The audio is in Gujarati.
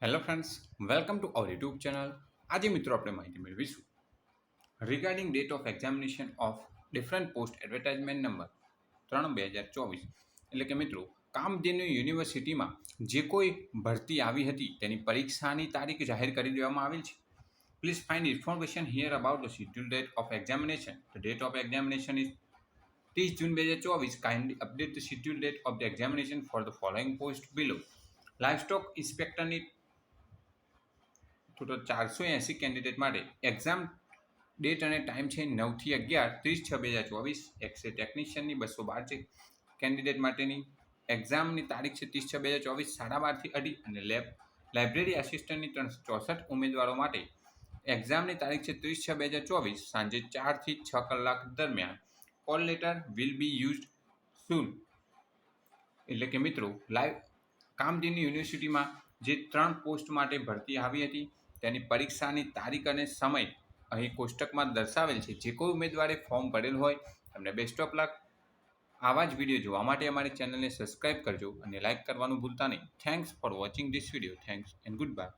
Hello friends, welcome to our YouTube channel. આજે મિત્રો આપણે માહિતી મેળવીશું regarding date of examination of different post advertisement number 3/2024. એટલે કે મિત્રો કામધેનુ યુનિવર્સિટીમાં જે કોઈ ભરતી આવી હતી તેની પરીક્ષાની તારીખ જાહેર કરી દેવામાં આવેલ છે. Please find information here about the schedule date of examination. The date of examination is 30 June 2024. Kindly update the schedule date of the examination for the following post below. Livestock ઇન્સ્પેક્ટરની ટોટલ 480 કેન્ડિડેટ માટે એક્ઝામ ડેટ અને ટાઈમ છે 9 થી 11, 30/6/2024. એક્સરે ટેકનિશિયનની 212 છે કેન્ડિડેટ માટેની. એક્ઝામની તારીખ છે 30/6/2024, 12:30 થી 2:30. અને લાઇબ્રેરી આસિસ્ટન્ટની 364 ઉમેદવારો માટે એક્ઝામની તારીખ છે 30/6/2024, સાંજે 4 થી 6 કલાક દરમિયાન. Call letter will be used soon. એટલે કે મિત્રો કામધેનુ યુનિવર્સિટીમાં જે 3 પોસ્ટ માટે ભરતી આવી હતી તેની પરીક્ષાની તારીખ અને સમય અહીં કોષ્ટકમાં દર્શાવેલ છે. જે કોઈ ઉમેદવારે ફોર્મ ભરેલ હોય તમને બેસ્ટ ઓફ લક. આવા જ વિડીયો જોવા માટે અમારી ચેનલને સબસ્ક્રાઈબ કરજો અને લાઇક કરવાનું ભૂલતા નહીં. Thanks for watching this video. Thanks and good bye.